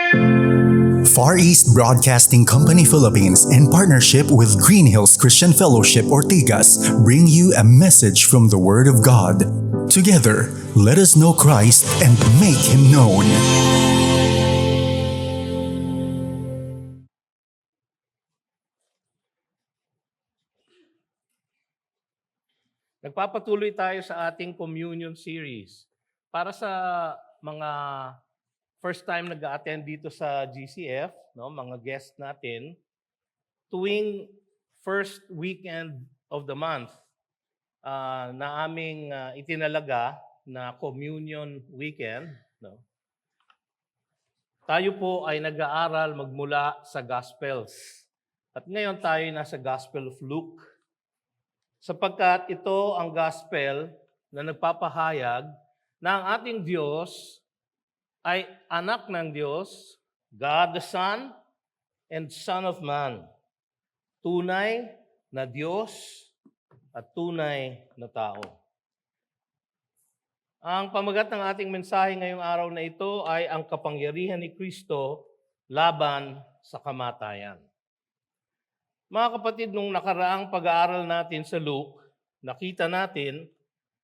Far East Broadcasting Company Philippines, in partnership with Green Hills Christian Fellowship Ortigas, bring you a message from the Word of God. Together, let us know Christ and make Him known. Nagpapatuloy tayo sa ating communion series. Para sa mga first time nag-attend dito sa GCF, no, mga guest natin, tuwing first weekend of the month na aming itinalaga na communion weekend, no, tayo po ay nag-aaral magmula sa Gospels. At ngayon tayo nasa Gospel of Luke. Sapagkat ito ang gospel na nagpapahayag na ang ating Diyos ay anak ng Diyos, God the Son and Son of Man. Tunay na Diyos at tunay na tao. Ang pamagat ng ating mensahe ngayong araw na ito ay ang kapangyarihan ni Kristo laban sa kamatayan. Mga kapatid, nung nakaraang pag-aaral natin sa Luke, nakita natin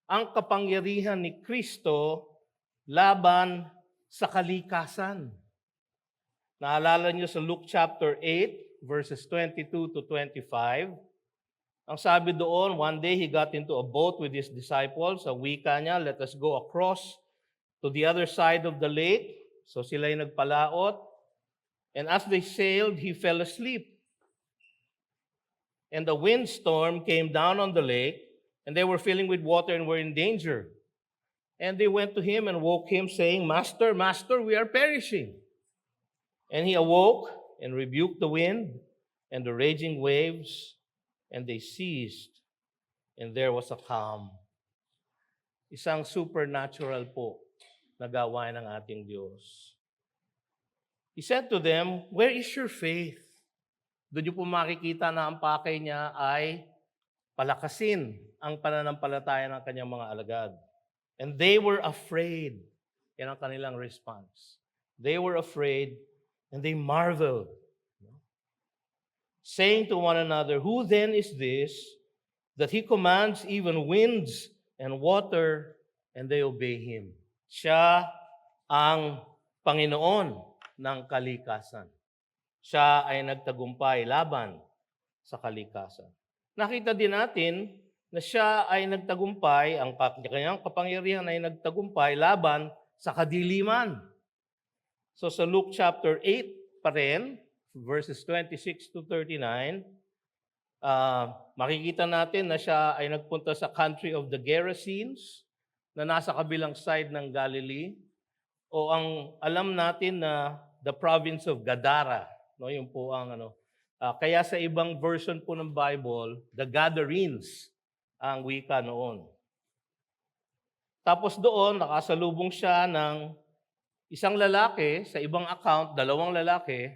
ang kapangyarihan ni Kristo laban sa kalikasan. Naalala niyo sa Luke chapter 8, verses 22 to 25, ang sabi doon, one day he got into a boat with his disciples. Sa wika niya, let us go across to the other side of the lake. So sila'y nagpalaot. And as they sailed, he fell asleep. And the windstorm came down on the lake, and they were filling with water and were in danger. And they went to him and woke him, saying, Master, Master, we are perishing. And he awoke and rebuked the wind and the raging waves, and they ceased, and there was a calm. Isang supernatural po na gawain ng ating Diyos. He said to them, where is your faith? Doon niyo po makikita na ang pakay niya ay palakasin ang pananampalataya ng kanyang mga alagad. And they were afraid. Yan ang kanilang response. They were afraid and they marveled, saying to one another, who then is this that he commands even winds and water and they obey him? Siya ang Panginoon ng kalikasan. Siya ay nagtagumpay laban sa kalikasan. Nakita din natin na siya ay nagtagumpay, ang kanyang kapangyarihan ay nagtagumpay laban sa kadiliman. So sa Luke chapter 8 pa rin, verses 26 to 39, makikita natin na siya ay nagpunta sa country of the Gerasenes na nasa kabilang side ng Galilee, o ang alam natin na the province of Gadara. No, yun po ang kaya sa ibang version po ng Bible, the Gadarenes ang wika noon. Tapos doon, nakasalubong siya ng isang lalaki, sa ibang account, dalawang lalaki,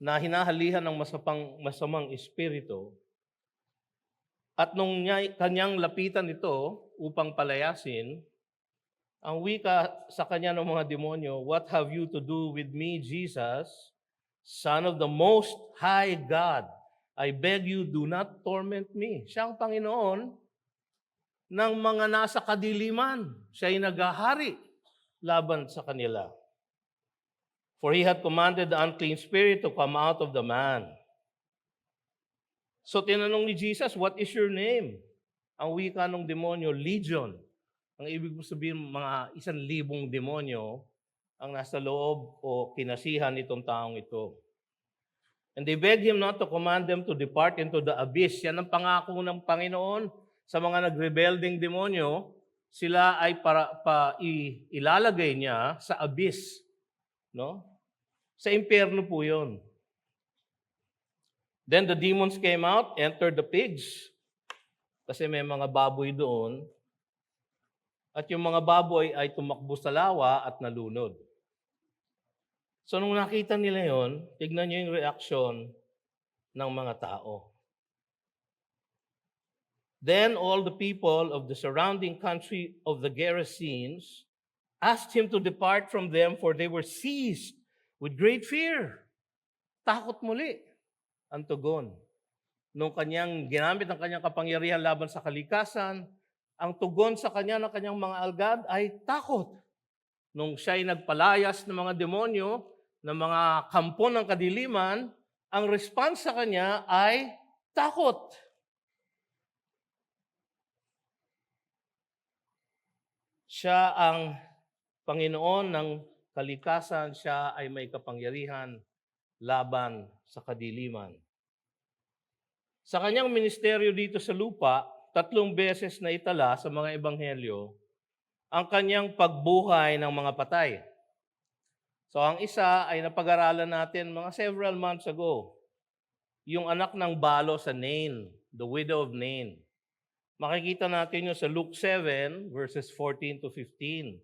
na hinahalihan ng masamang espiritu. At nung kanyang lapitan ito upang palayasin, ang wika sa kanya ng mga demonyo, what have you to do with me, Jesus, Son of the Most High God? I beg you, do not torment me. Siya ang Panginoon ng mga nasa kadiliman. Siya ay naghahari laban sa kanila. For he had commanded the unclean spirit to come out of the man. So tinanong ni Jesus, what is your name? Ang wika ng demonyo, legion. Ang ibig sabihin, mga 1,000 demonyo ang nasa loob o kinasihan nitong taong ito. And they begged him not to command them to depart into the abyss. Yan ang pangako ng Panginoon sa mga nagrebelding demonyo. Sila ay ilalagay niya sa abyss. No? Sa impyerno po yun. Then the demons came out, entered the pigs. Kasi may mga baboy doon. At yung mga baboy ay tumakbo sa lawa at nalunod. So nung nakita nila yon, tignan niyo yung reaksyon ng mga tao. Then all the people of the surrounding country of the Gerasenes asked him to depart from them, for they were seized with great fear. Takot muli ang tugon. Nung kanyang ginamit ang kanyang kapangyarihan laban sa kalikasan, ang tugon sa kanya ng kanyang mga alagad ay takot. Nung siya'y nagpalayas ng mga demonyo, ng mga kampo ng kadiliman, ang response sa kanya ay takot. Siya ang Panginoon ng kalikasan, siya ay may kapangyarihan laban sa kadiliman. Sa kanyang ministeryo dito sa lupa, 3 beses na itala sa mga ebanghelyo ang kanyang pagbuhay ng mga patay. So ang isa ay napag-aralan natin mga several months ago, yung anak ng balo sa Nain, the widow of Nain. Makikita natin yun sa Luke 7, verses 14 to 15.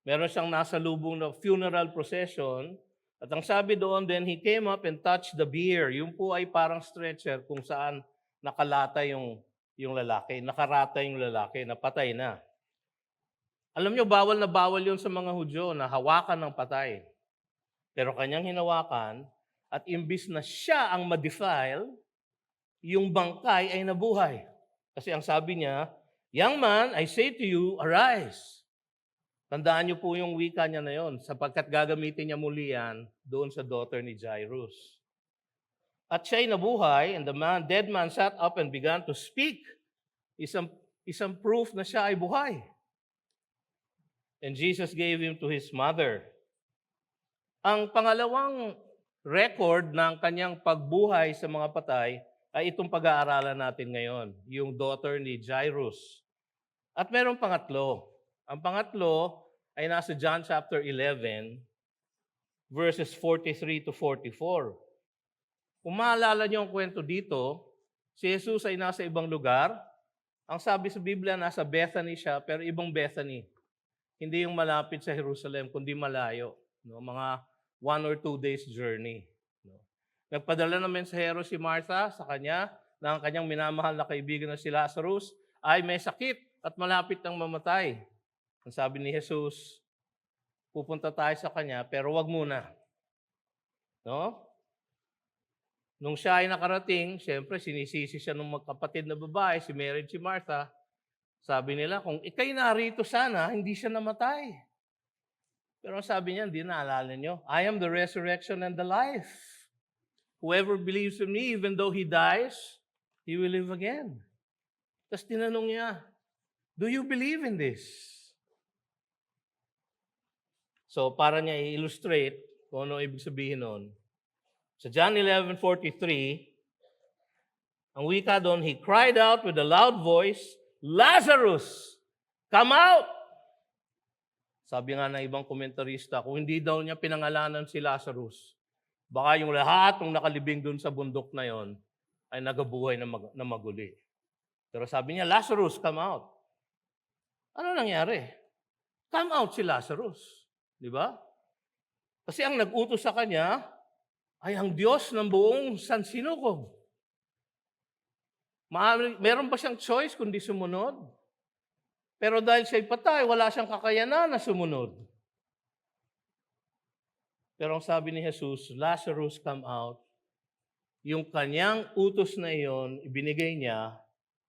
Meron siyang nasa lubong na funeral procession, at ang sabi doon, then he came up and touched the bier. Yung po ay parang stretcher kung saan nakalata yung lalaki, nakarata yung lalaki, napatay na. Alam nyo, bawal na bawal yun sa mga Hudyo na hawakan ng patay. Pero kanyang hinawakan, at imbis na siya ang ma-defile, yung bangkay ay nabuhay. Kasi ang sabi niya, young man, I say to you, arise. Tandaan niyo po yung wika niya na yon, sapagkat gagamitin niya muli yan doon sa daughter ni Jairus. At siya'y nabuhay, and the dead man sat up and began to speak. Isang proof na siya ay buhay. And Jesus gave him to his mother. Ang pangalawang record ng kanyang pagbuhay sa mga patay ay itong pag-aaralan natin ngayon, yung daughter ni Jairus. At merong pangatlo. Ang pangatlo ay nasa John chapter 11, verses 43 to 44. Kung maalala niyo ang kwento dito, si Jesus ay nasa ibang lugar. Ang sabi sa Biblia, nasa Bethany siya, pero ibang Bethany. Hindi yung malapit sa Jerusalem, kundi malayo. No? Mga 1 or 2 days journey. No? Nagpadala naman sa Hero si Martha sa kanya na ang kanyang minamahal na kaibigan na si Lazarus ay may sakit at malapit ng mamatay. Ang sabi ni Jesus, pupunta tayo sa kanya, pero wag muna. No? Nung siya ay nakarating, siyempre sinisisi siya ng magkapatid na babae, si Mary at si Martha. Sabi nila, kung ikay narito sana, hindi siya namatay. Pero sabi niya, hindi naalala niyo, I am the resurrection and the life. Whoever believes in me, even though he dies, he will live again. Tapos tinanong niya, do you believe in this? So, para niya i-illustrate kung ano ibig sabihin nun. Sa John 11:43, ang wika doon, he cried out with a loud voice, Lazarus, come out! Sabi nga ng ibang komentarista, kung hindi daw niya pinangalanan si Lazarus, baka yung lahat ng nakalibing doon sa bundok na yon ay nagabuhay na maguli. Pero sabi niya, Lazarus, come out. Ano nangyari? Come out si Lazarus. Di ba? Kasi ang nag-utos sa kanya ay ang Diyos ng buong sansinukob. Meron ba siyang choice kundi sumunod? Pero dahil siya'y patay, wala siyang kakayanan na sumunod. Pero ang sabi ni Jesus, Lazarus, come out. Yung kanyang utos na iyon, ibinigay niya,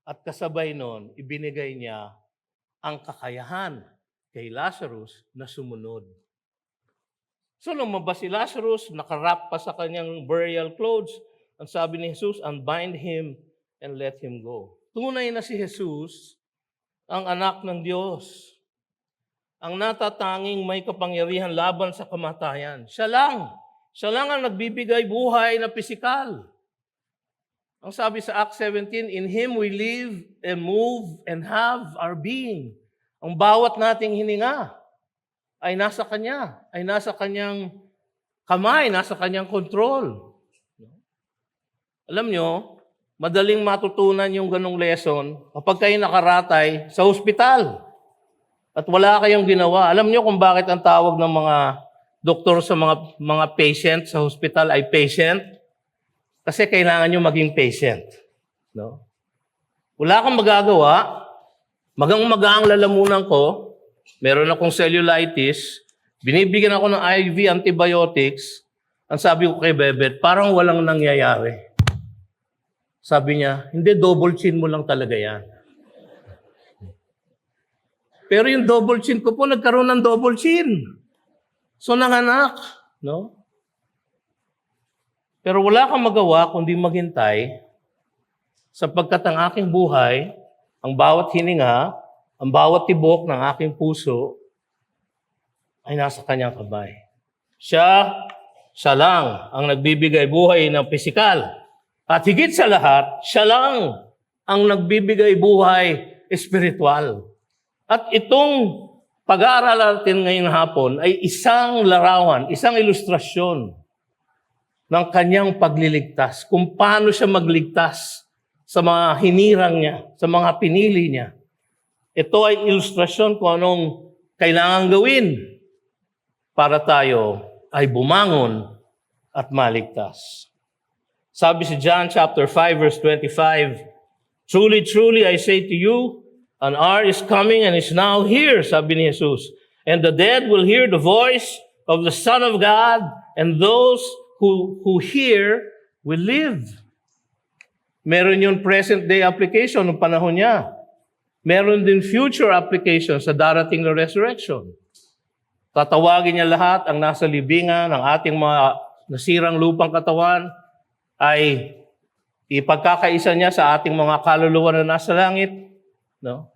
at kasabay nun, ibinigay niya ang kakayahan kay Lazarus na sumunod. So lumabas si Lazarus, nakarap pa sa kanyang burial clothes. Ang sabi ni Jesus, unbind him and let him go. Tunay na si Jesus, ang anak ng Diyos. Ang natatanging may kapangyarihan laban sa kamatayan. Siya lang ang nagbibigay buhay na pisikal. Ang sabi sa Acts 17, in Him we live and move and have our being. Ang bawat nating hininga ay nasa Kanya, ay nasa Kanyang kamay, nasa Kanyang kontrol. Alam nyo, madaling matutunan yung ganong lesson kapag kayo nakaratay sa ospital at wala kayong ginawa. Alam nyo kung bakit ang tawag ng mga doktor sa mga patient sa hospital ay patient? Kasi kailangan nyo maging patient. No? Wala kang magagawa, magang-maga ang lalamunan ko, meron akong cellulitis, Binibigyan ako ng IV antibiotics. Ang sabi ko kay Bebet, parang walang nangyayari. Sabi niya, hindi, double chin mo lang talaga yan. Pero yung double chin ko po, nagkaroon ng double chin. So nanganak, no? Pero wala kang magawa kundi maghintay sapagkat ang aking buhay, ang bawat hininga, ang bawat tibok ng aking puso ay nasa kanyang kamay. Siya lang ang nagbibigay buhay ng pisikal. At higit sa lahat, siya lang ang nagbibigay buhay espiritual. At itong pag-aaral natin ngayong hapon ay isang larawan, isang ilustrasyon ng kanyang pagliligtas. Kung paano siya magligtas sa mga hinirang niya, sa mga pinili niya. Ito ay ilustrasyon kung anong kailangan gawin para tayo ay bumangon at maligtas. Sabi sa John chapter 5 verse 25, Truly, truly, I say to you, an hour is coming and is now here, sabi ni Jesus. And the dead will hear the voice of the Son of God, and those who hear will live. Meron yung present day application ng panahon niya. Meron din future application sa darating na resurrection. Tatawagin niya lahat ang nasa libingan ng ating mga nasirang lupang katawan ay ipagkakaisa niya sa ating mga kaluluwa na nasa langit. No?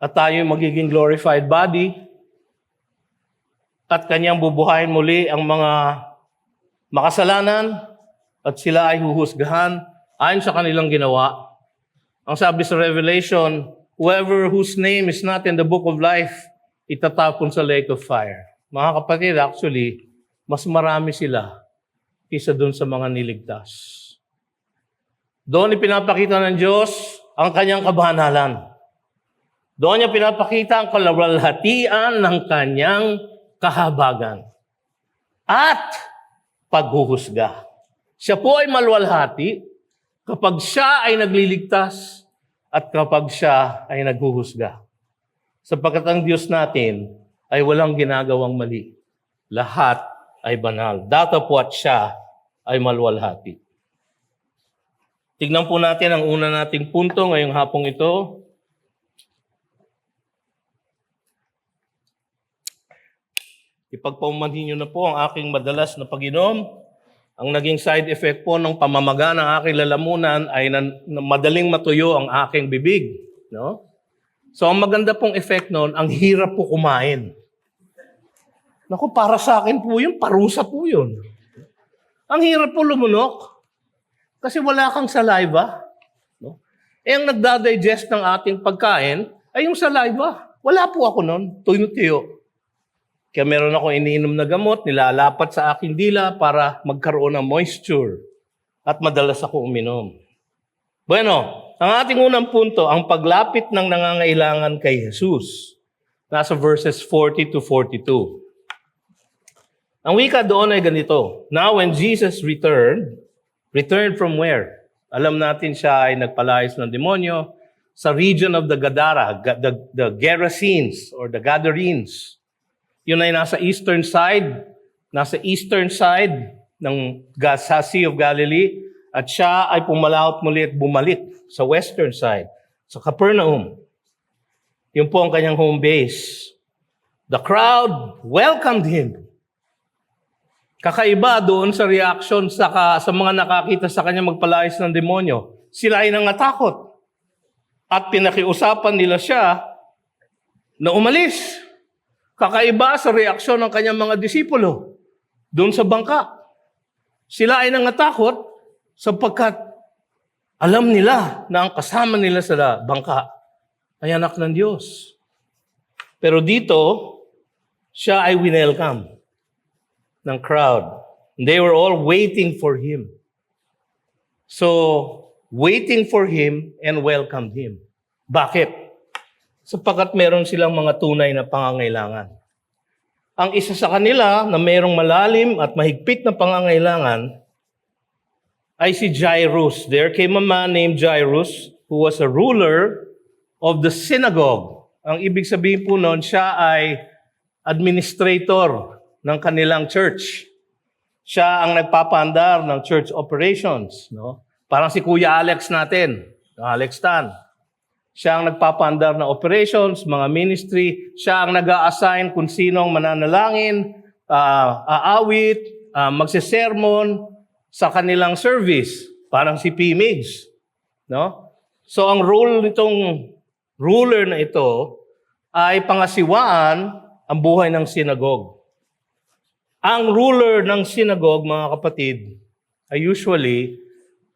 At tayo magiging glorified body. At kanyang bubuhayin muli ang mga makasalanan at sila ay huhusgahan ayon sa kanilang ginawa. Ang sabi sa Revelation, whoever whose name is not in the book of life, itatapon sa lake of fire. Mga kapatid, actually, mas marami sila kaysa doon sa mga niligtas. Doon ipinapakita ng Diyos ang kanyang kabanalan. Doon niya pinapakita ang kaluwalhatian ng kanyang kahabagan. At paghuhusga. Siya po ay maluwalhati kapag siya ay nagliligtas at kapag siya ay naghuhusga. Sapagkat ang Diyos natin ay walang ginagawang mali. Lahat ay banal. Datapwat siya ay maluwalhati. Tignan po natin ang una nating punto ngayong hapong ito. Ipagpaumanhin niyo na po ang aking madalas na pag-inom. Ang naging side effect po ng pamamaga ng aking lalamunan ay na madaling matuyo ang aking bibig. No? So ang maganda pong effect noon, ang hirap po kumain. Naku, para sa akin po yun, parusa po yun. Ang hirap po lumunok kasi wala kang saliva. No? Eh ang nagdadigest ng ating pagkain ay yung saliva. Wala po ako noon, tuyo-tuyo. Kaya meron ako iniinom na gamot, nilalapat sa aking dila para magkaroon ng moisture. At madalas ako uminom. Bueno, ang ating unang punto, ang paglapit ng nangangailangan kay Jesus. Nasa verses 40 to 42. Ang wika doon ay ganito. Now when Jesus returned from where? Alam natin siya ay nagpalayas ng demonyo sa region of the Gadara, the Gerasenes or the Gadarenes. Yun ay nasa eastern side ng Sea of Galilee, at siya ay pumalaot muli at bumalik sa western side, sa Capernaum. Yun po ang kanyang home base. The crowd welcomed him. Kakaiba doon sa reaction sa mga nakakita sa kanya magpalayas ng demonyo. Sila ay nangatakot. At pinakiusapan nila siya na umalis. Kakaiba sa reaksyon ng kanyang mga disipulo doon sa bangka. Sila ay nangatakot sapagkat alam nila na ang kasama nila sa bangka ay anak ng Diyos. Pero dito, siya ay winelcome ng crowd. They were all waiting for him. So, waiting for him and welcomed him. Bakit? Sapagkat meron silang mga tunay na pangangailangan. Ang isa sa kanila na merong malalim at mahigpit na pangangailangan ay si Jairus. There came a man named Jairus who was a ruler of the synagogue. Ang ibig sabihin po noon, siya ay administrator ng kanilang church. Siya ang nagpapaandar ng church operations. No? Parang si Kuya Alex natin, Alex Tan. Siya ang nagpapaandar ng operations, mga ministry. Siya ang nag-a-assign kung sinong mananalangin, aawit, magsisermon sa kanilang service. Parang si P. Migs. No? So ang role nitong ruler na ito ay pangasiwaan ang buhay ng sinagog. Ang ruler ng sinagog, mga kapatid, ay usually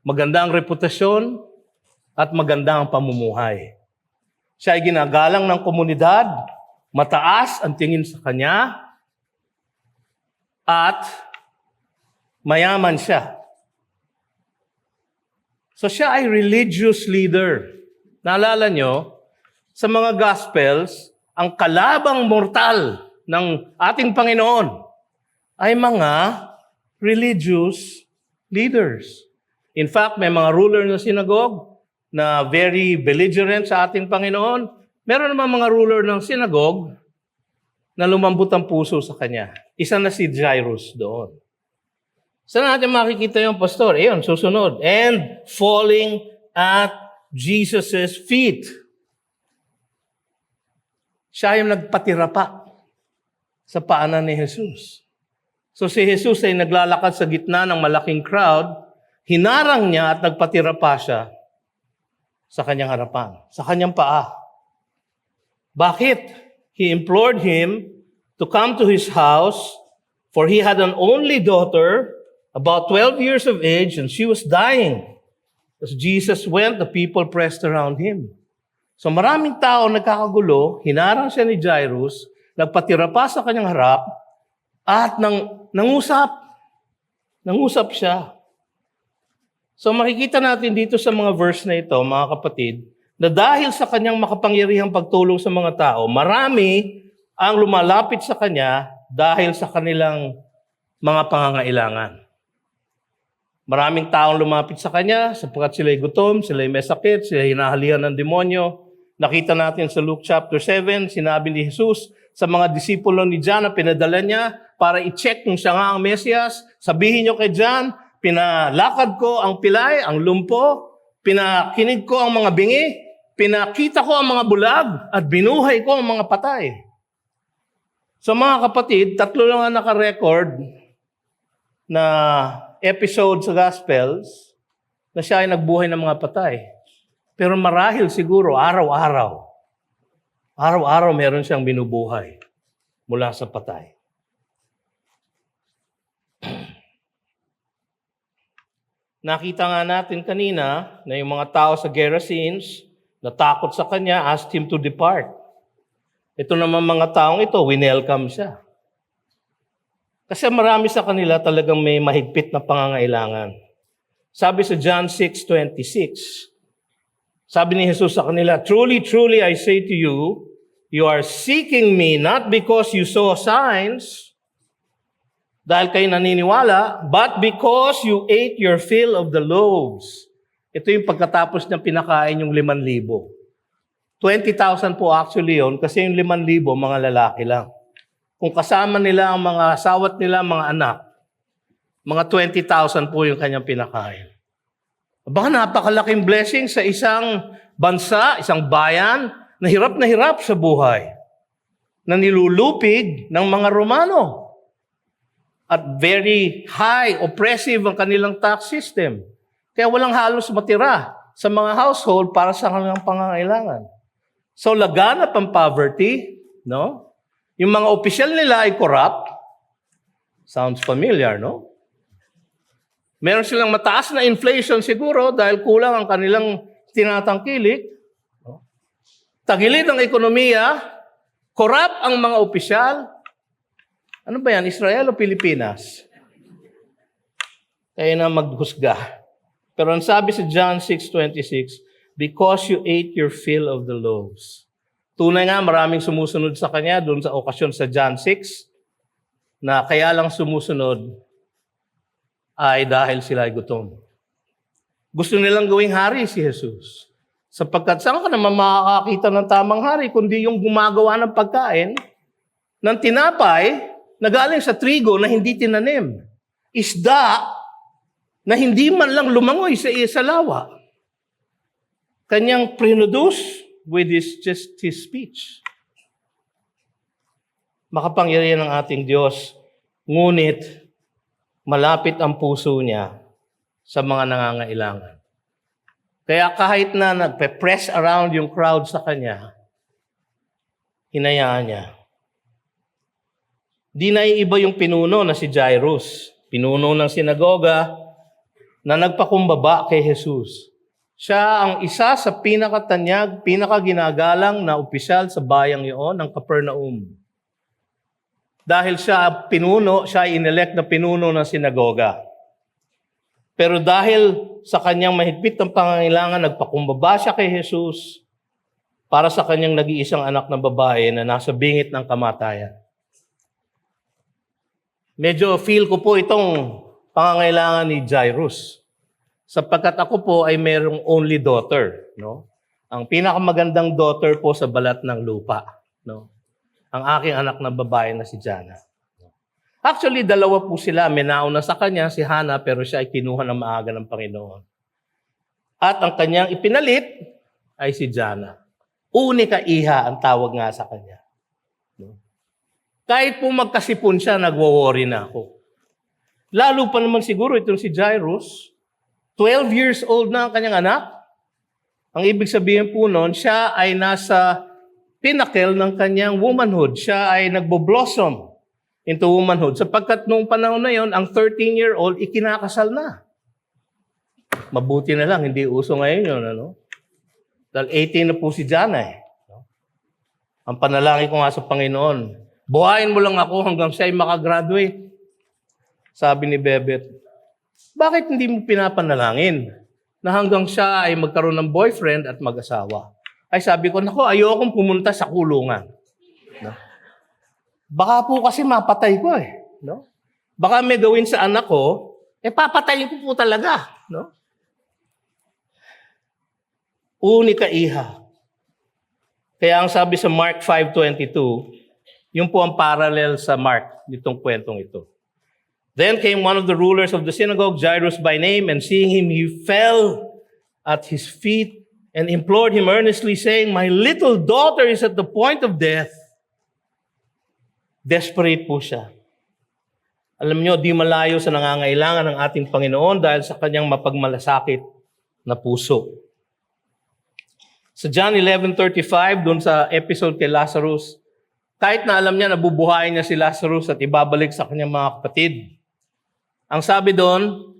magandang reputasyon at magandang pamumuhay. Siya ay ginagalang ng komunidad, mataas ang tingin sa kanya, at mayaman siya. So siya ay religious leader. Naalala nyo, sa mga Gospels, ang kalabang mortal ng ating Panginoon ay mga religious leaders. In fact, may mga ruler ng synagogue na very belligerent sa ating Panginoon. Meron naman mga ruler ng synagogue na lumambot ang puso sa kanya. Isa na si Jairus doon. Saan natin makikita yung pastor? Ayun, susunod. And falling at Jesus' feet. Siya yung nagpatira pa sa paanan ni Jesus. So si Jesus ay naglalakad sa gitna ng malaking crowd, hinarang niya at nagpatira pa siya sa kanyang harapan, sa kanyang paa. Bakit? He implored him to come to his house, for he had an only daughter, about 12 years of age, and she was dying. As Jesus went, the people pressed around him. So maraming tao nagkakagulo, hinarang siya ni Jairus, nagpatira pa sa kanyang harap, at nangusap. Nangusap siya. So makikita natin dito sa mga verse na ito, mga kapatid, na dahil sa kanyang makapangyarihang pagtulong sa mga tao, marami ang lumalapit sa kanya dahil sa kanilang mga pangangailangan. Maraming taong lumapit sa kanya sapagkat sila'y gutom, sila'y may sakit, sila'y hinahalihan ng demonyo. Nakita natin sa Luke chapter 7, sinabi ni Jesus sa mga disipulo ni John na pinadala niya para i-check kung siya nga ang Mesias. Sabihin niyo kay John, pinalakad ko ang pilay, ang lumpo, pinakinig ko ang mga bingi, pinakita ko ang mga bulag, at binuhay ko ang mga patay. So mga kapatid, 3 lang ang naka-record na episode sa Gospels na siya ay nagbuhay ng mga patay. Pero marahil siguro araw-araw meron siyang binubuhay mula sa patay. Nakita nga natin kanina na yung mga tao sa Gerasenes, natakot sa kanya, asked him to depart. Ito naman mga taong ito, winelcome siya. Kasi marami sa kanila talagang may mahigpit na pangangailangan. Sabi sa John 6:26, sabi ni Jesus sa kanila, "Truly, truly, I say to you, you are seeking me not because you saw signs, dahil kayo naniniwala, but because you ate your fill of the loaves." Ito yung pagkatapos niya pinakain yung 5,000. 20,000 po actually yun, kasi yung 5,000 mga lalaki lang. Kung kasama nila ang mga asawat nila, mga anak, mga 20,000 po yung kanyang pinakain. Baka napakalaking blessing sa isang bansa, isang bayan, na hirap sa buhay, na nilulupig ng mga Romano. At very high, oppressive ang kanilang tax system. Kaya walang halos matira sa mga household para sa kanilang pangangailangan. So laganap ang poverty, no? Yung mga opisyal nila ay corrupt. Sounds familiar, no? Meron silang mataas na inflation siguro dahil kulang ang kanilang tinatangkilik. No? Tagilid ang ekonomiya, corrupt ang mga opisyal. Ano ba yan, Israel o Pilipinas? Kaya na maghusga. Pero ang sabi sa John 6:26, because you ate your fill of the loaves. Tunay nga, maraming sumusunod sa kanya doon sa okasyon sa John 6, na kaya lang sumusunod ay dahil sila ay gutom. Gusto nilang gawing hari si Jesus. Sapagkat saan ka naman makakakita ng tamang hari, kundi yung gumagawa ng pagkain ng tinapay na galing sa trigo na hindi tinanim. Isda na hindi man lang lumangoy sa lawa. Kanyang produce with just his speech. Makapangyarihan ang ating Diyos, ngunit malapit ang puso niya sa mga nangangailangan. Kaya kahit na nagpe-press around yung crowd sa kanya, hinayaan niya. Di na iba yung pinuno na si Jairus, pinuno ng sinagoga na nagpakumbaba kay Jesus. Siya ang isa sa pinakatanyag, pinakaginagalang na opisyal sa bayang iyon, ng Capernaum. Dahil siya pinuno, siya inelect na pinuno ng sinagoga. Pero dahil sa kanyang mahigpit ng pangangailangan, nagpakumbaba siya kay Jesus para sa kanyang nag-iisang anak na babae na nasa bingit ng kamatayan. Medyo feel ko po itong pangangailangan ni Jairus. Sapagkat ako po ay mayroong only daughter, no? Ang pinakamagandang daughter po sa balat ng lupa, no? Ang aking anak na babae na si Jana. Actually, dalawa po sila. May nauna sa kanya, si Hannah, pero siya ay kinuha ng maaga ng Panginoon. At ang kanyang ipinalit ay si Jana. Unika iha ang tawag nga sa kanya. No? Kahit po magkasipon siya, nagwo-worry na ako. Lalo pa naman siguro itong si Jairus, 12 years old na ang kanyang anak. Ang ibig sabihin po noon, siya ay nasa pinnacle ng kanyang womanhood. Siya ay nagbo-blossom into womanhood. Sapagkat noong panahon na yon, ang 13-year-old ikinakasal na. Mabuti na lang, hindi uso ngayon yun. Ano? Dahil 18 na po si Jana eh. Ang panalangin ko nga sa Panginoon, buhayin mo lang ako hanggang siya ay makagraduate. Sabi ni Bebet, bakit hindi mo pinapanalangin na hanggang siya ay magkaroon ng boyfriend at mag-asawa? Ay sabi ko, naku, ayokong pumunta sa kulungan. No? Baka po kasi mapatay ko eh. No? Baka may gawin sa anak ko, papatayin ko po talaga. No? Unika iha. Kaya ang sabi sa Mark 5:22, yun po ang parallel sa Mark, nitong kwentong ito. Then came one of the rulers of the synagogue, Jairus by name, and seeing him, he fell at his feet and implored him earnestly, saying, "My little daughter is at the point of death." Desperate po siya. Alam nyo, di malayo sa nangangailangan ng ating Panginoon dahil sa kanyang mapagmalasakit na puso. Sa John 11:35, doon sa episode kay Lazarus, kahit na alam niya, nabubuhayin niya si Lazarus at ibabalik sa kanyang mga kapatid. Ang sabi doon,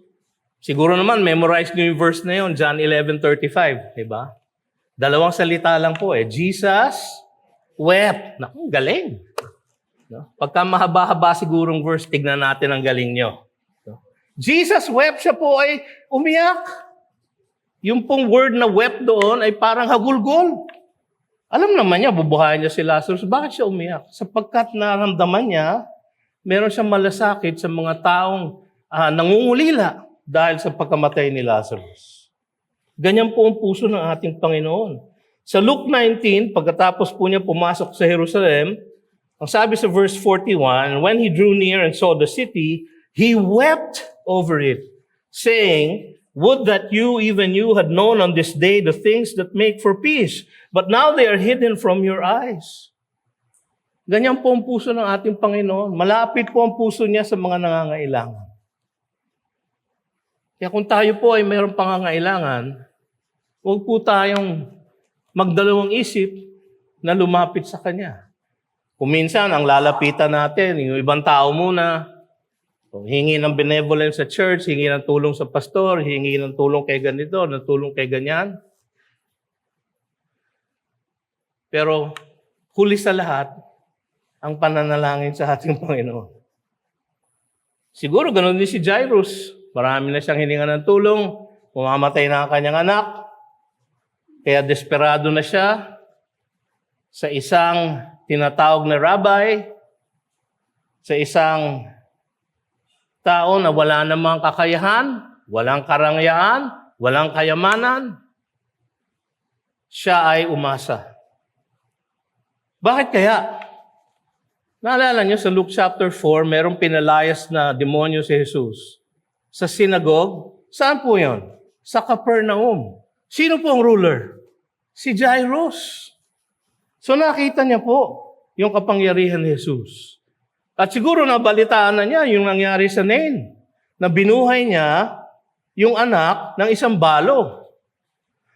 siguro naman, memorize niyo yung verse na yun, John 11:35, diba? Dalawang salita lang po eh. Jesus wept. Naku, galing. No? Pagka mahaba-haba sigurong verse, tignan natin ang galing nyo. No? Jesus wept, siya po ay umiyak. Yung pong word na wept doon ay parang hagulgol. Alam naman niya, bubuhayin niya si Lazarus. Bakit siya umiyak? Sapagkat naramdaman niya, meron siyang malasakit sa mga taong nangungulila dahil sa pagkamatay ni Lazarus. Ganyan po ang puso ng ating Panginoon. Sa Luke 19, pagkatapos po niya pumasok sa Jerusalem, ang sabi sa verse 41, when he drew near and saw the city, he wept over it, saying, "Would that you, even you, had known on this day the things that make for peace, but now they are hidden from your eyes." Ganyan po ang puso ng ating Panginoon. Malapit po ang puso niya sa mga nangangailangan. Kaya kung tayo po ay mayroong pangangailangan, huwag po tayong magdalawang isip na lumapit sa Kanya. Kung minsan, ang lalapitan natin, yung ibang tao muna, hingi ng benevolence sa church, hingi ng tulong sa pastor, hingi ng tulong kay ganito, ng tulong kay ganyan. Pero huli sa lahat, ang pananalangin sa ating Panginoon. Siguro ganun din si Jairus. Marami na siyang hininga ng tulong, pumamatay na ang kanyang anak, kaya desperado na siya sa isang tinatawag na rabbi, sa isang tao na wala namang kakayahan, walang karangyaan, walang kayamanan, siya ay umasa. Bakit kaya? Naalala niyo sa Luke chapter 4, merong pinalayas na demonyo si Jesus. Sa synagogue, saan po yon? Sa Capernaum. Sino po ang ruler? Si Jairus. So nakita niya po yung kapangyarihan ni Jesus. At siguro nabalitaan na niya yung nangyari sa Nain, na binuhay niya yung anak ng isang balo.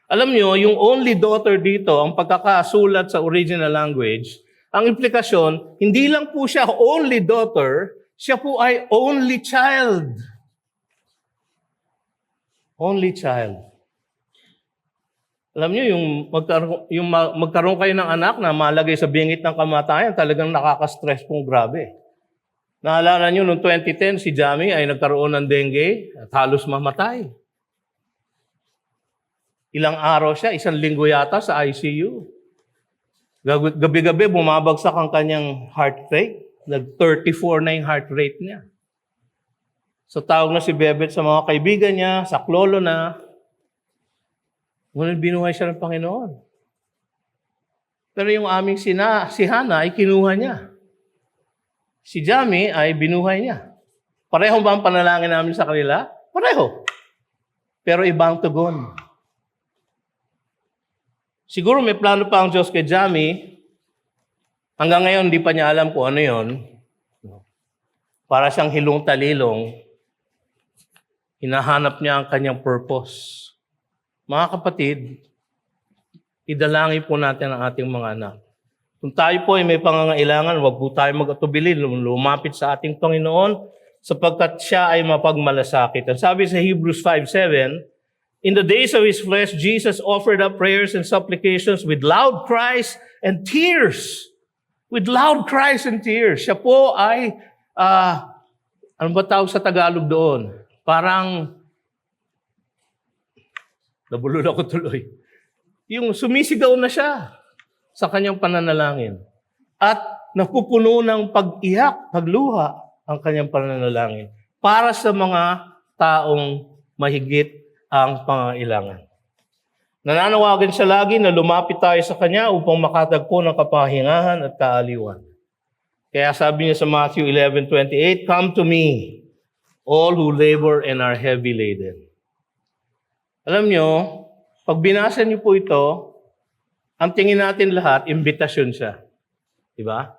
Alam niyo, yung only daughter dito, ang pagkakasulat sa original language, ang implikasyon, hindi lang po siya only daughter, siya po ay only child. Only child. Alam niyo, yung magkaroon kayo ng anak na malagay sa bingit ng kamatayan, talagang nakaka-stress pong grabe. Naalala niyo, noong 2010, si Jamie ay nagkaroon ng dengue at halos mamatay. Ilang araw siya, 1 linggo yata sa ICU. Gabi-gabi, bumabagsak ang kanyang heart rate. Nag-34 na yung heart rate niya. So tawag na si Bebet sa mga kaibigan niya, sa klolo na. Ngunit binuhay siya ng Panginoon. Pero yung aming si Hana ay kinuha niya. Si Jamie ay binuhay niya. Pareho ba ang panalangin namin sa kanila? Pareho. Pero ibang tugon. Siguro may plano pa ang Diyos kay Jamie. Hanggang ngayon, hindi pa niya alam kung ano yon. Para siyang hilong-talilong, hinahanap niya ang kanyang purpose. Mga kapatid, idalangin po natin ang ating mga anak. Kung tayo po ay may pangangailangan, huwag po tayo mag-atubili, lumapit sa ating Panginoon sapagkat siya ay mapagmalasakit. Ang sabi sa Hebrews 5:7, in the days of his flesh, Jesus offered up prayers and supplications with loud cries and tears. With loud cries and tears. Siya po ay, ano ba tawag sa Tagalog doon? Parang, nabulol ako tuloy. Yung sumisigaw na siya sa kanyang pananalangin. At napupuno ng pag-iyak, pagluha ang kanyang pananalangin para sa mga taong mahigit ang pangailangan. Nananawagan siya lagi na lumapit tayo sa Kanya upang makatagpo ng kapahingahan at kaaliwan. Kaya sabi niya sa Matthew 11:28, come to me, all who labor and are heavy laden. Alam niyo, pag binasa niyo po ito, ang tingin natin lahat, imbitasyon siya. Diba?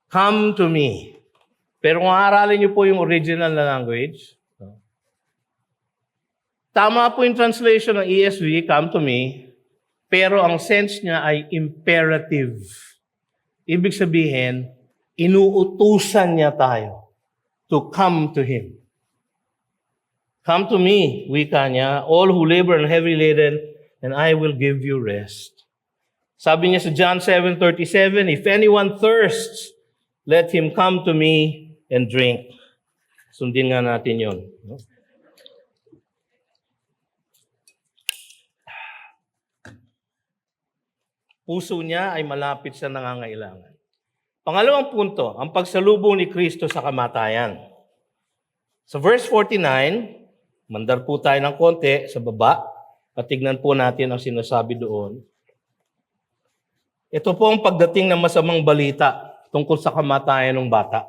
Come to me. Pero kung aralin niyo po yung original na language, tama po yung translation ng ESV, come to me, pero ang sense niya ay imperative. Ibig sabihin, inuutusan niya tayo to come to Him. Come to me, wika niya, all who labor and heavy laden, and I will give you rest. Sabi niya sa John 7:37, if anyone thirsts, let him come to me and drink. Sundin nga natin yon. Puso niya ay malapit sa nangangailangan. Pangalawang punto, ang pagsalubong ni Kristo sa kamatayan. Sa verse 49, mandar po tayo ng konti sa baba, at tignan po natin ang sinasabi doon. Ito po ang pagdating ng masamang balita tungkol sa kamatayan ng bata.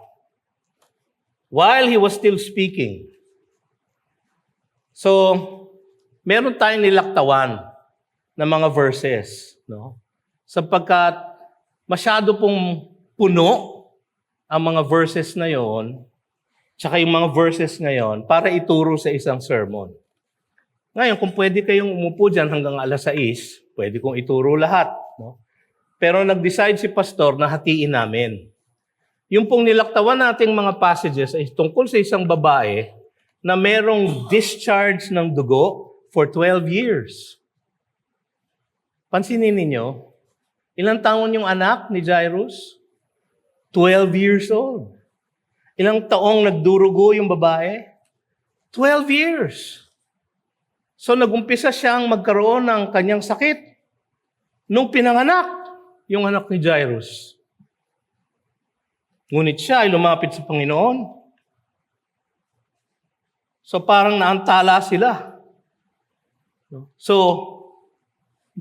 While he was still speaking. So, meron tayong nilaktawan na mga verses, no? Sapagkat masyado pong puno ang mga verses na yon, tsaka yung mga verses ngayon para ituro sa isang sermon. Ngayon, kung pwede kayong umupo dyan hanggang 6:00, pwede kong ituro lahat. No? Pero nag-decide si pastor na hatiin namin. Yung pong nilaktawan nating mga passages ay tungkol sa isang babae na merong discharge ng dugo for 12 years. Pansinin ninyo, ilang taon yung anak ni Jairus? 12 years old. Ilang taong nagdurugo yung babae? 12 years. So nagumpisa siyang magkaroon ng kanyang sakit nung pinanganak yung anak ni Jairus. Ngunit siya ay lumapit sa Panginoon. So parang naantala sila. So,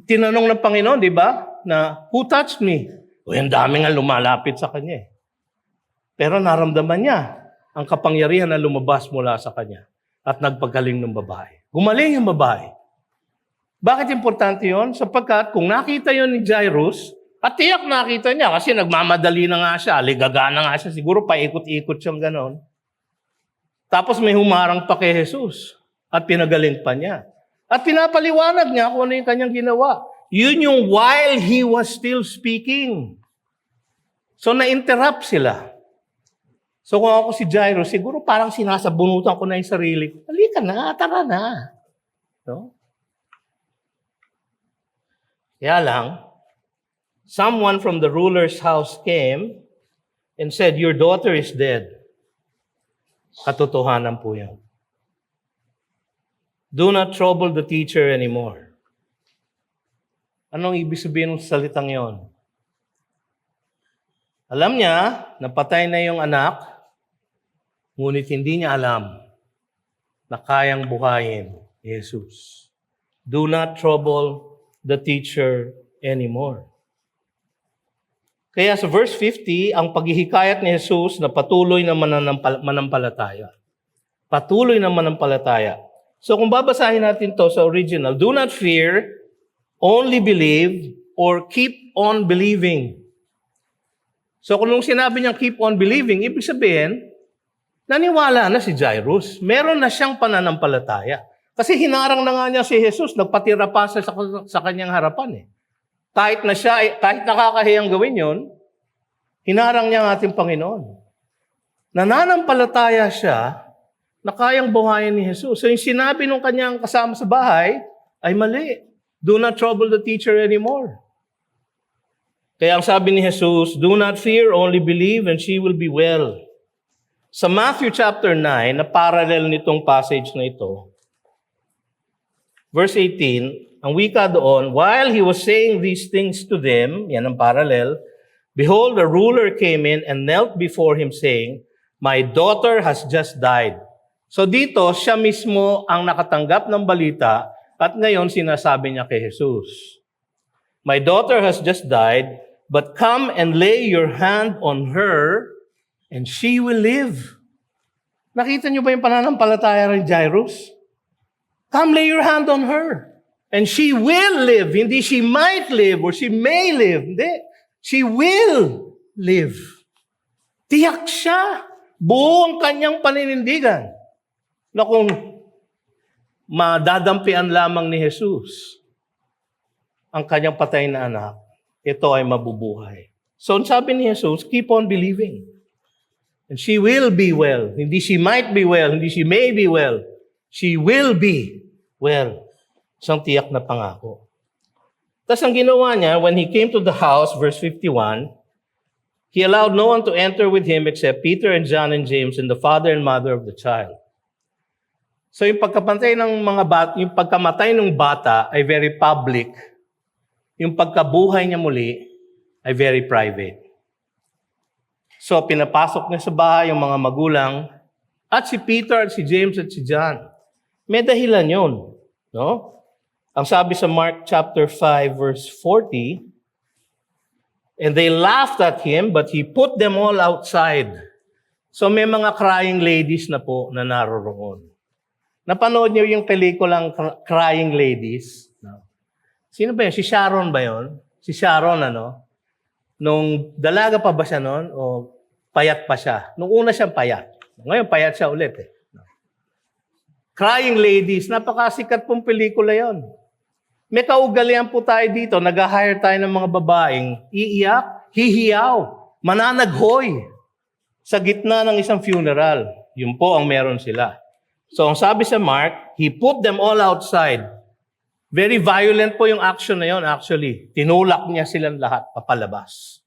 tinanong ng Panginoon, di ba? Na, who touched me? O, ang dami nga lumalapit sa kanya eh. Pero naramdaman niya ang kapangyarihan na lumabas mula sa kanya at nagpagaling ng babae. Gumaling yung babae. Bakit importante yon? Sapagkat kung nakita yon ni Jairus, at tiyak nakita niya kasi nagmamadali na nga siya, ligaga na nga siya, siguro paikot-ikot siyang ganon. Tapos may humarang pa kay Jesus at pinagaling pa niya. At pinapaliwanag niya kung ano yung kanyang ginawa. Yun yung while he was still speaking. So na-interrupt sila. So kung ako si Jairus, siguro parang sinasabunutan ko na yung sarili. Halika na, tara na. No? Kaya lang, someone from the ruler's house came and said, "Your daughter is dead." Katotohanan po yan. Do not trouble the teacher anymore. Anong ibig sabihin ng salitang yon? Alam niya, napatay na yung anak, ngunit hindi niya alam na kayang buhayin ni Jesus. Do not trouble the teacher anymore. Kaya sa verse 50, ang paghihikayat ni Jesus na patuloy na manampalataya. Patuloy na manampalataya. So kung babasahin natin to sa original, do not fear, only believe, or keep on believing. So kung nung sinabi niyang keep on believing, ibig sabihin, naniwala na si Jairus. Meron na siyang pananampalataya. Kasi hinarang na nga niya si Jesus, nagpatira pa siya sa kanyang harapan eh. Kahit nakakahiyang gawin yon, hinarang niya ang ating Panginoon. Nananampalataya siya na kayang buhayin ni Jesus. So yung sinabi ng kanyang kasama sa bahay ay mali. Do not trouble the teacher anymore. Kaya ang sabi ni Jesus, do not fear, only believe, and she will be well. Sa Matthew chapter 9, na parallel nitong passage na ito, verse 18, ang wika doon, while he was saying these things to them, yan ang parallel, behold, a ruler came in and knelt before him saying, my daughter has just died. So dito, siya mismo ang nakatanggap ng balita at ngayon sinasabi niya kay Jesus, my daughter has just died, but come and lay your hand on her and she will live. Nakita niyo ba yung pananampalataya ni Jairus? Come lay your hand on her. And she will live. Hindi she might live or she may live. Hindi. She will live. Tiyak siya. Buo ang kanyang paninindigan. Na kung madadampian lamang ni Jesus ang kanyang patay na anak, ito ay mabubuhay. So sabi ni Jesus, keep on believing. And she will be well. Hindi she might be well. Hindi she may be well. She will be well. Isang tiyak na pangako. Tapos ang ginawa niya, when he came to the house, verse 51, he allowed no one to enter with him except Peter and John and James and the father and mother of the child. So yung pagkamatay ng bata ay very public. Yung pagkabuhay niya muli ay very private. So pinapasok niya sa bahay yung mga magulang at si Peter at si James at si John. May dahilan yun. No? Ang sabi sa Mark chapter 5 verse 40, and they laughed at him, but he put them all outside. So may mga crying ladies na po na naroroon. Napanood niyo yung pelikulang Crying Ladies? No? Sino ba yun? Si Sharon ba yun? Si Sharon, ano? Nung dalaga pa ba siya noon o payat pa siya? Nung una siyang payat. Ngayon payat siya ulit eh. No? Crying Ladies, napakasikat pong pelikula yon. May kaugalian po tayo dito, nag-hire tayo ng mga babaeng iiyak, hihiyaw, mananaghoy sa gitna ng isang funeral. Yun po ang meron sila. So ang sabi sa Mark, he put them all outside. Very violent po yung action na yon actually. Tinulak niya silang lahat papalabas.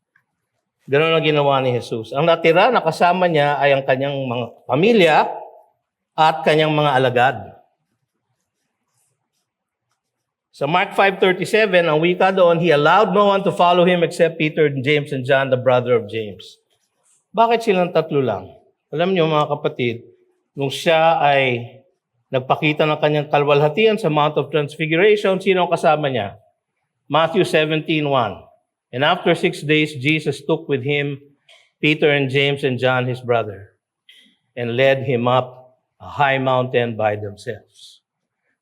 Ganun ang ginawa ni Jesus. Ang natira na kasama niya ay ang kanyang mga pamilya at kanyang mga alagad. Sa Mark 5:37, ang wika doon, he allowed no one to follow him except Peter, James, and John, the brother of James. Bakit silang tatlo lang? Alam niyo mga kapatid, nung siya ay nagpakita ng kanyang kalwalhatian sa Mount of Transfiguration, sino ang kasama niya? Matthew 17:1. And after 6 days, Jesus took with him Peter and James and John, his brother, and led him up a high mountain by themselves.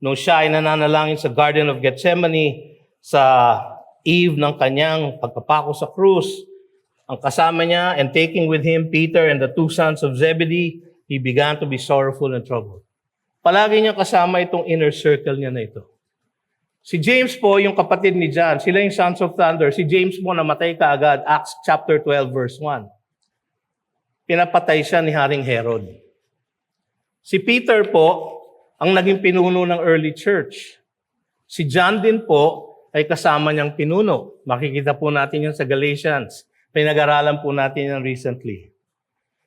Nung siya ay nananalangin sa Garden of Gethsemane, sa eve ng kanyang pagpapako sa krus, ang kasama niya and taking with him Peter and the two sons of Zebedee, he began to be sorrowful and troubled. Palagi niya kasama itong inner circle niya na ito. Si James po, yung kapatid ni John, sila yung sons of thunder. Si James po namatay kaagad, Acts chapter 12 verse 1. Pinapatay siya ni Haring Herod. Si Peter po, ang naging pinuno ng early church. Si John din po, ay kasama niyang pinuno. Makikita po natin yan sa Galatians. Pinag-aralan po natin yan recently.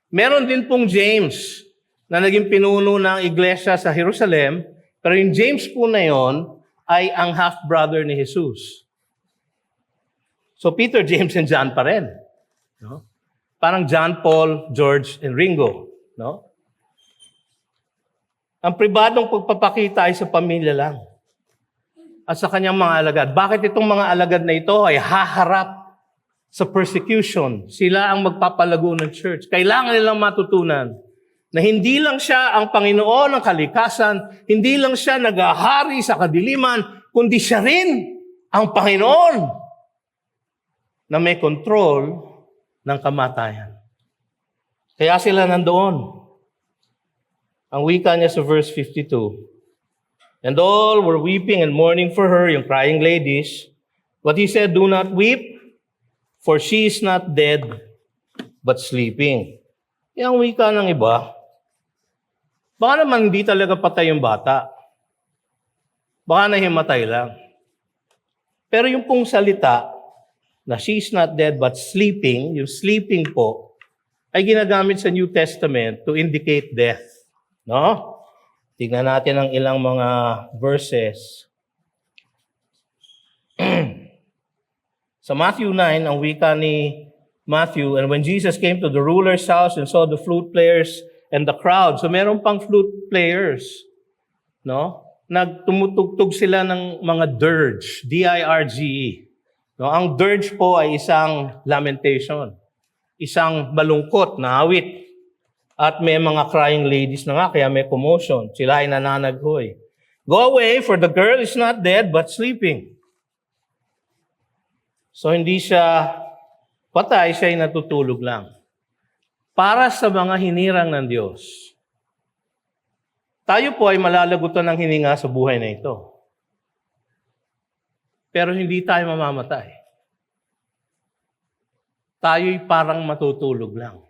Meron din pong James na naging pinuno ng iglesia sa Jerusalem, pero yung James po na yon ay ang half-brother ni Jesus. So Peter, James, and John pa rin. No? Parang John, Paul, George, and Ringo. No? Ang pribadong pagpapakita ay sa pamilya lang at sa kanyang mga alagad. Bakit itong mga alagad na ito ay haharap sa persecution? Sila ang magpapalago ng church. Kailangan nilang matutunan na hindi lang siya ang Panginoon ng kalikasan, hindi lang siya naghahari sa kadiliman, kundi siya rin ang Panginoon na may control ng kamatayan. Kaya sila nandoon. Ang wika niya sa verse 52, and all were weeping and mourning for her, yung crying ladies. But he said, do not weep, for she is not dead, but sleeping. Yung wika ng iba, baka naman hindi talaga patay yung bata. Baka nahimatay lang. Pero yung pong salita, na she is not dead, but sleeping, yung sleeping po, ay ginagamit sa New Testament to indicate death. No? Tingnan natin ang ilang mga verses. Sa Matthew 9, ang wika ni Matthew, and when Jesus came to the ruler's house and saw the flute players and the crowd. So meron pang flute players. No? Nagtumutugtog sila ng mga dirge, D-I-R-G-E. No? Ang dirge po ay isang lamentation. Isang malungkot na awit. At may mga crying ladies na nga, kaya may commotion. Sila ay nananaghoy. Go away, for the girl is not dead, but sleeping. So hindi siya patay, siya ay natutulog lang. Para sa mga hinirang ng Diyos, tayo po ay malalagutan ng hininga sa buhay na ito. Pero hindi tayo mamamatay. Tayo'y parang matutulog lang.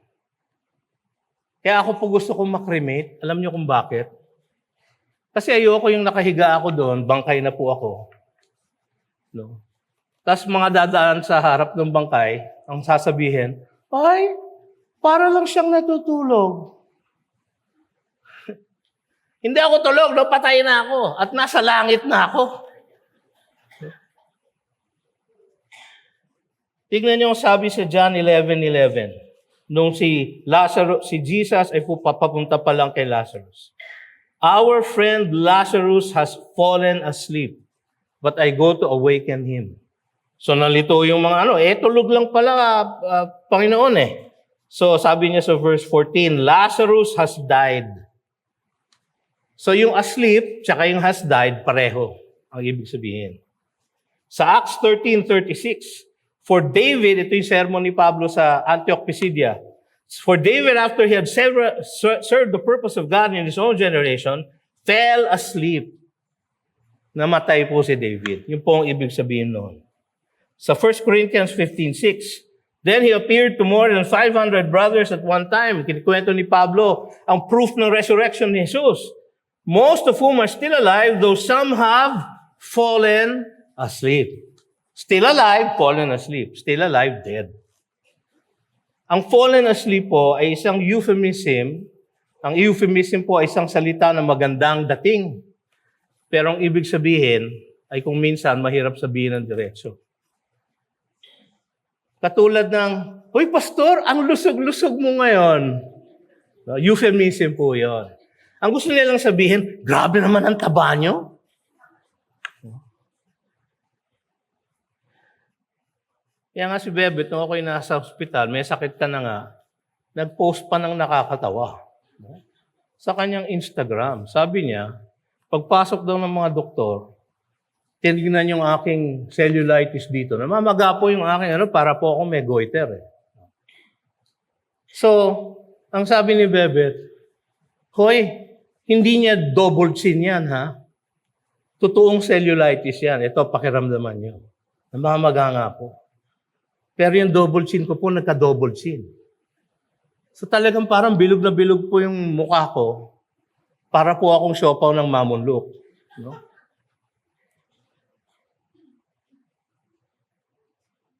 Kaya ako po gusto kong makremate. Alam niyo kung bakit? Kasi ayoko yung nakahiga ako doon, bangkay na po ako. No? Tapos mga dadaan sa harap ng bangkay, ang sasabihin, ay, para lang siyang natutulog. Hindi ako tulog, no? Patay na ako. At nasa langit na ako. Tignan niyo ang sabi sa John 11:11. Nung si Jesus ay papunta pa lang kay Lazarus. Our friend Lazarus has fallen asleep, but I go to awaken him. So nalito yung mga tulog lang pala, Panginoon eh. So sabi niya sa verse 14, Lazarus has died. So yung asleep, tsaka yung has died, pareho ang ibig sabihin. Sa Acts 13:36, for David, ito yung sermon ni Pablo sa Antioch, Pisidia. For David, after he had served the purpose of God in his own generation, fell asleep. Namatay po si David. Yun po ang ibig sabihin noon. Sa 1 Corinthians 15:6, then he appeared to more than 500 brothers at one time. Kinikwento ni Pablo ang proof ng resurrection ni Jesus. Most of whom are still alive, though some have fallen asleep. Still alive, fallen asleep. Still alive, dead. Ang fallen asleep po ay isang euphemism. Ang euphemism po ay isang salita na magandang dating. Pero ang ibig sabihin ay kung minsan mahirap sabihin ng diretso. Katulad ng, Hoy pastor, ang lusog-lusog mo ngayon. Euphemism po yon. Ang gusto nilang sabihin, grabe naman ang taba nyo. Kaya nga si Bebet, nung ako'y nasa ospital, may sakit ka na nga, nag-post pa ng nakakatawa. Sa kanyang Instagram, sabi niya, pagpasok daw ng mga doktor, tinignan yung aking cellulitis dito. Namamaga po yung aking para po ako may goiter. So, ang sabi ni Bebet, hoy, hindi niya double chin yan, ha? Totoong cellulitis yan. Ito, pakiramdaman niyo. Namamaga nga po. Pero yung double chin ko po, nagka-double chin. So talagang parang bilog na bilog po yung mukha ko para po akong siopaw ng mamunlok. No?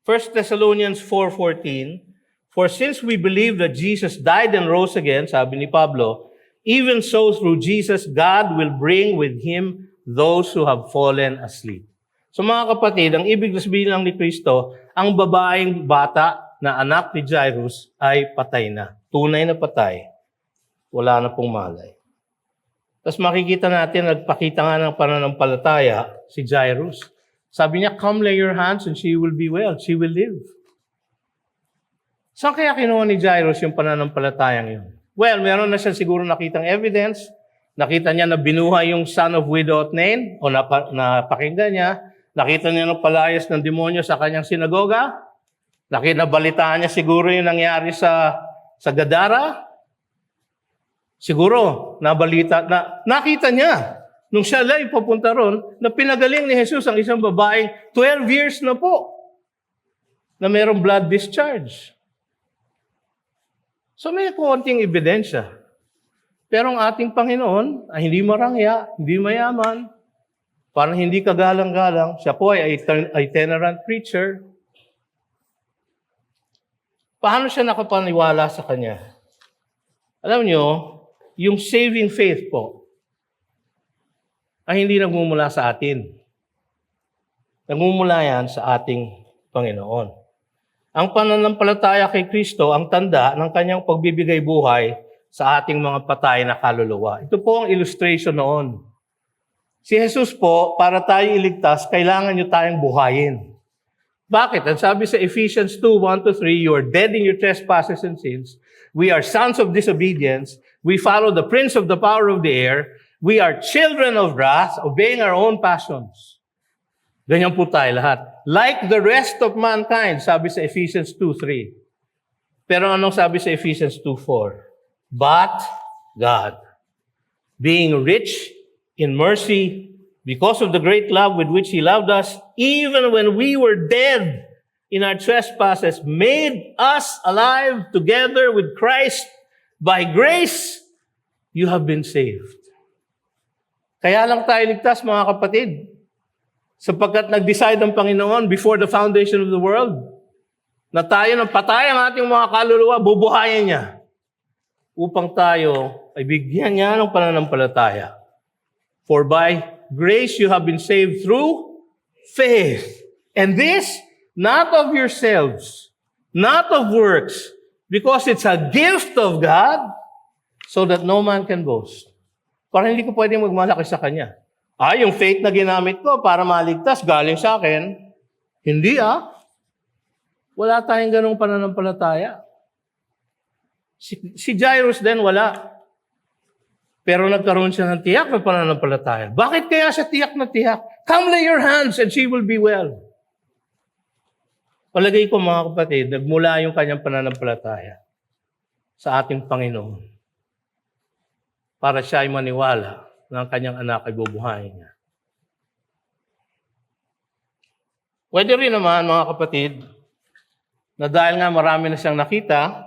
1 Thessalonians 4:14, for since we believe that Jesus died and rose again, sabi ni Pablo, even so through Jesus, God will bring with Him those who have fallen asleep. So mga kapatid, ang ibig sabihin lang ni Kristo, ang babaeng bata na anak ni Jairus ay patay na. Tunay na patay. Wala na pong malay. Tapos makikita natin, nagpakita nga ng pananampalataya si Jairus. Sabi niya, come lay your hands and she will be well. She will live. Saan kaya kinuha ni Jairus yung pananampalatayang yun? Well, meron na siya siguro nakitang evidence. Nakita niya na binuhay yung son of widow at Nain, o napakinggan niya. Nakita niya ng palayas ng demonyo sa kanyang sinagoga. Nabalitaan niya siguro yung nangyari sa Gadara. Siguro, nakita niya nung siya lang papunta ron, na pinagaling ni Jesus ang isang babaeng 12 years na po na mayroong blood discharge. So may konting ebidensya. Pero ang ating Panginoon ay hindi marangya, hindi mayaman, parang hindi kagalang-galang. Siya po ay itinerant preacher. Paano siya nakapaniwala sa Kanya? Alam nyo, yung saving faith po, ay hindi nagmumula sa atin. Nagmumula yan sa ating Panginoon. Ang pananampalataya kay Kristo ang tanda ng Kanyang pagbibigay buhay sa ating mga patay na kaluluwa. Ito po ang illustration noon. Si Jesus po, para tayo iligtas, kailangan nyo tayong buhayin. Bakit? Ang sabi sa Ephesians 2:1-3, you are dead in your trespasses and sins. We are sons of disobedience. We follow the prince of the power of the air. We are children of wrath, obeying our own passions. Ganyan po tayo lahat. Like the rest of mankind, sabi sa Ephesians 2:3. Pero anong sabi sa Ephesians 2:4? But God, being rich in mercy, because of the great love with which He loved us, even when we were dead in our trespasses, made us alive together with Christ. By grace, you have been saved. Kaya lang tayo ligtas, mga kapatid, sapagkat nag-decide ang Panginoon before the foundation of the world na tayo nang patay ang ating mga kaluluwa, bubuhayin niya upang tayo ay bigyan niya ng pananampalataya. For by grace you have been saved through faith. And this, not of yourselves, not of works, because it's a gift of God, so that no man can boast. Para hindi ko pwedeng magmalaki sa Kanya. Yung faith na ginamit ko para maligtas, galing sa akin. Hindi Wala tayong ganong pananampalataya. Si Jairus din, wala. Pero nagkaroon siya ng tiyak na pananampalataya. Bakit kaya siya tiyak na tiyak? Come lay your hands and she will be well. Palagay ko mga kapatid, nagmula yung kanyang pananampalataya sa ating Panginoon para siya ay maniwala na ang kanyang anak ay bubuhayin niya. Pwede rin naman mga kapatid, na dahil nga marami na siyang nakita,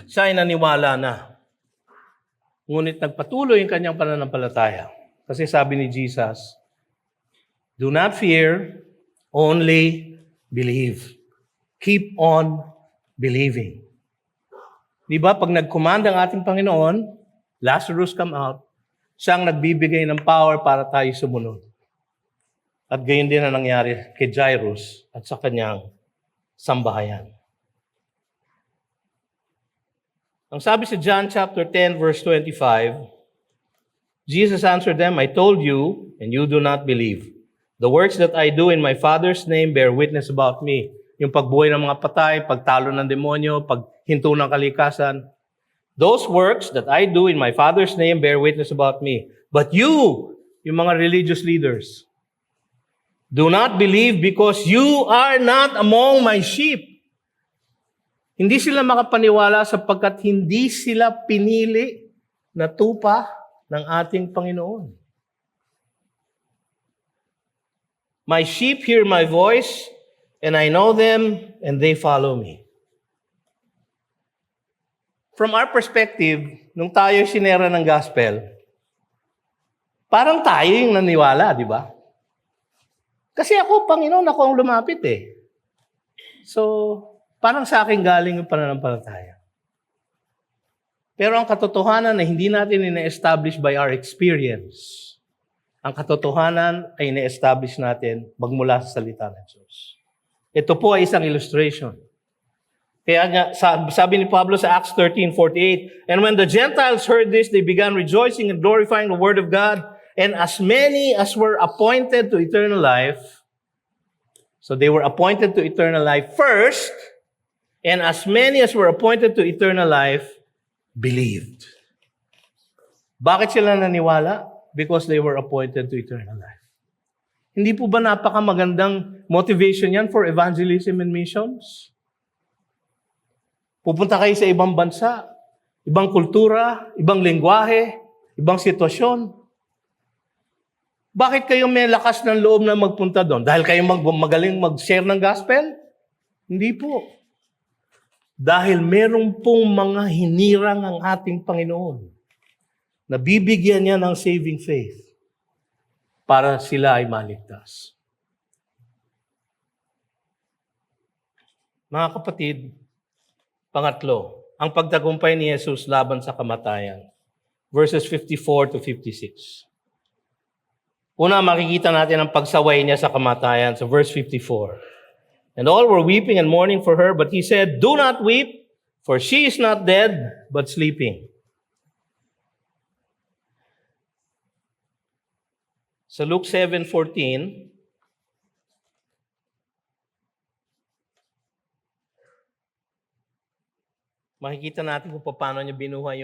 siya ay naniwala na. Ngunit nagpatuloy yung kanyang pananampalataya. Kasi sabi ni Jesus, do not fear, only believe. Keep on believing. Di ba, pag nag-command ang ating Panginoon, Lazarus come out, siyang nagbibigay ng power para tayo sumunod. At gayon din ang nangyari kay Jairus at sa kanyang sambahayan. Ang sabi sa John chapter 10, verse 25, Jesus answered them, I told you, and you do not believe. The works that I do in my Father's name bear witness about me. Yung pagbuhay ng mga patay, pagtalo ng demonyo, paghinto ng kalikasan. Those works that I do in my Father's name bear witness about me. But you, yung mga religious leaders, do not believe because you are not among my sheep. Hindi sila makapaniwala sapagkat hindi sila pinili na tupa ng ating Panginoon. My sheep hear my voice, and I know them, and they follow me. From our perspective, nung tayo sinera ng gospel, parang tayo yung naniwala, di ba? Kasi ako, Panginoon, ako ang lumapit eh. So, parang sa akin galing yung pananampalataya. Pero ang katotohanan na hindi natin ina-establish by our experience. Ang katotohanan ay ina-establish natin magmula sa salita ng Diyos. Ito po ay isang illustration. Kaya nga, sabi ni Pablo sa Acts 13:48, and when the Gentiles heard this, they began rejoicing and glorifying the word of God, and as many as were appointed to eternal life, so they were appointed to eternal life first, and as many as were appointed to eternal life, believed. Bakit sila naniwala? Because they were appointed to eternal life. Hindi po ba napakamagandang motivation yan for evangelism and missions? Pupunta kayo sa ibang bansa, ibang kultura, ibang lengguwahe, ibang sitwasyon. Bakit kayo may lakas ng loob na magpunta doon? Dahil kayo magaling mag-share ng gospel? Hindi po. Dahil meron pong mga hinirang ang ating Panginoon. Nabibigyan niya ng saving faith para sila ay maligtas. Mga kapatid, pangatlo, ang pagtagumpay ni Jesus laban sa kamatayan. Verses 54 to 56. Una, makikita natin ang pagsaway niya sa kamatayan sa verse 54. And all were weeping and mourning for her, but he said, do not weep, for she is not dead, but sleeping. Sa Luke 7:14, makikita natin kung paano niya binuhay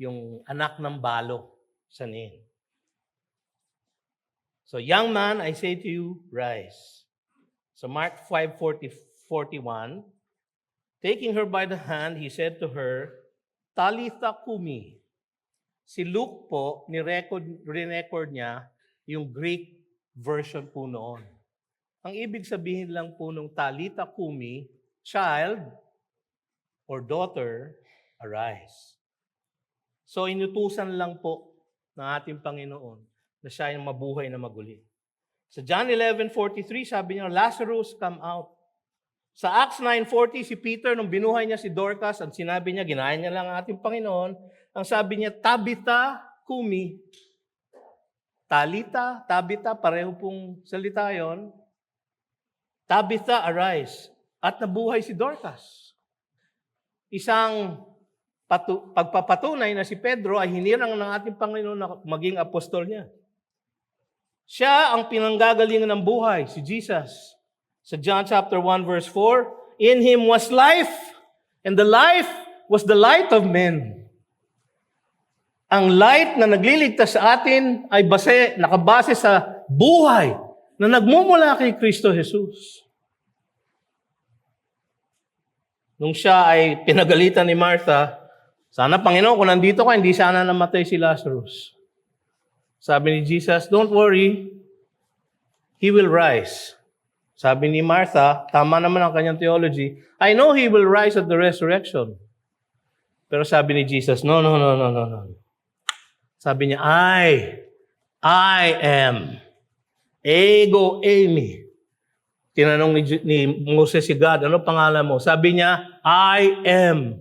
yung anak ng balo sa Nain. So, young man, I say to you, rise. So, Mark 5:41, taking her by the hand, he said to her, Talitha kumi. Si Luke po, ni-record niya yung Greek version po noon. Ang ibig sabihin lang po nung Talitha kumi, child or daughter, arise. So inutusan lang po ng ating Panginoon na siya yung mabuhay na maguli. Sa John 11:43, sabi niya, Lazarus, come out. Sa Acts 9:40, si Peter, nung binuhay niya si Dorcas, ang sinabi niya, ginaya niya lang ang ating Panginoon, ang sabi niya, Tabitha kumi. Tabitha, pareho pong salita yon. Tabitha, arise. At nabuhay si Dorcas. Isang pagpapatunay na si Pedro ay hinirang ng ating Panginoon na maging apostol niya. Siya ang pinanggagalingan ng buhay, si Jesus. Sa John chapter 1 verse 4, in him was life, and the life was the light of men. Ang light na nagliligtas sa atin ay nakabase sa buhay na nagmumula kay Kristo Jesus. Nung siya ay pinagalitan ni Martha, sana Panginoon, kung nandito ka, hindi sana namatay si Lazarus. Sabi ni Jesus, don't worry, he will rise. Sabi ni Martha, tama naman ang kanyang theology, I know he will rise at the resurrection. Pero sabi ni Jesus, no. Sabi niya, I am. Ego eimi. Tinanong ni Moses si God, ano pangalan mo? Sabi niya, I am.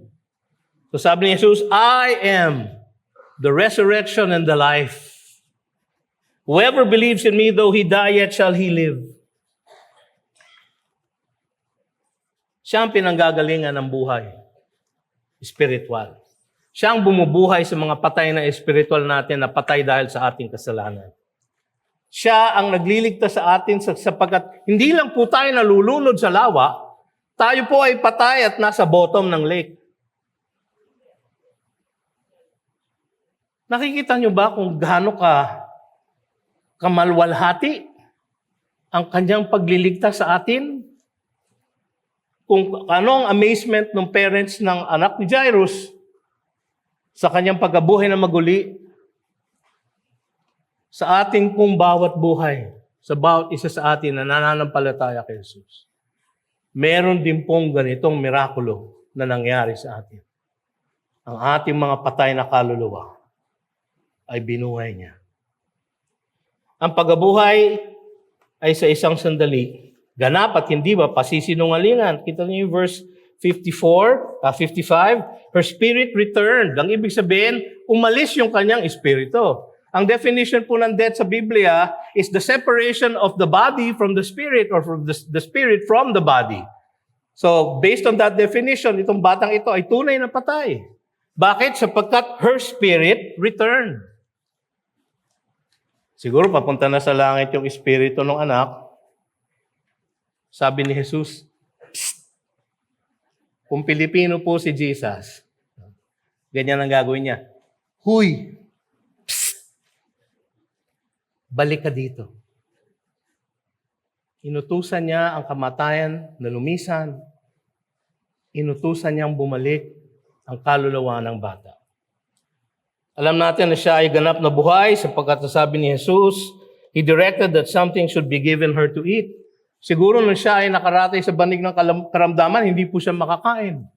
So sabi ni Jesus, I am the resurrection and the life. Whoever believes in me, though he die, yet shall he live. Siya ang pinanggagalingan ng buhay. Spiritual. Siya ang bumubuhay sa mga patay na espiritual natin na patay dahil sa ating kasalanan. Siya ang nagliligtas sa atin sapagkat hindi lang po tayo nalulunod sa lawa, tayo po ay patay at nasa bottom ng lake. Nakikita nyo ba kung gaano kamalwalhati ang kanyang pagliligtas sa atin? Kung ano ang amazement ng parents ng anak ni Jairus sa kanyang pagkabuhay na maguli, sa ating pong bawat buhay, sa bawat isa sa atin na nananampalataya kay Jesus, meron din pong ganitong mirakulo na nangyari sa atin. Ang ating mga patay na kaluluwa ay binuhay niya. Ang pagkabuhay ay sa isang sandali, ganap at hindi ba pasisinungalingan. Kita niyo yung verse 55, her spirit returned. Ang ibig sabihin, umalis yung kanyang espiritu. Ang definition po ng death sa Biblia is the separation of the body from the spirit or from the spirit from the body. So, based on that definition, itong batang ito ay tunay na patay. Bakit? Sapagkat her spirit returned. Siguro papunta na sa langit yung espiritu ng anak. Sabi ni Jesus, "Psst! Kung Pilipino po si Jesus, ganyan ang gagawin niya. Huy! Psst! Balik ka dito." Inutusan niya ang kamatayan na lumisan. Inutusan niyang bumalik ang kaluluwa ng bata. Alam natin na siya ay ganap na buhay sapagkat sabi ni Jesus, He directed that something should be given her to eat. Siguro nung siya ay nakaratay sa banig ng karamdaman, hindi po siya makakain.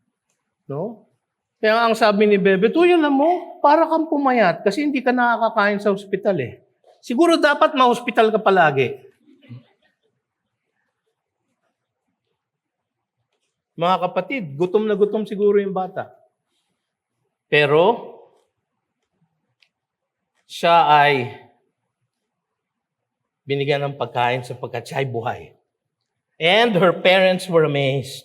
No? Kaya ang sabi ni Bebe, tuyan na mo, para kang pumayat kasi hindi ka nakakakain sa ospital eh. Siguro dapat ma-hospital ka palagi. Mga kapatid, gutom na gutom siguro yung bata. Pero, siya ay binigyan ng pagkain sapagkat siya ay buhay. And her parents were amazed.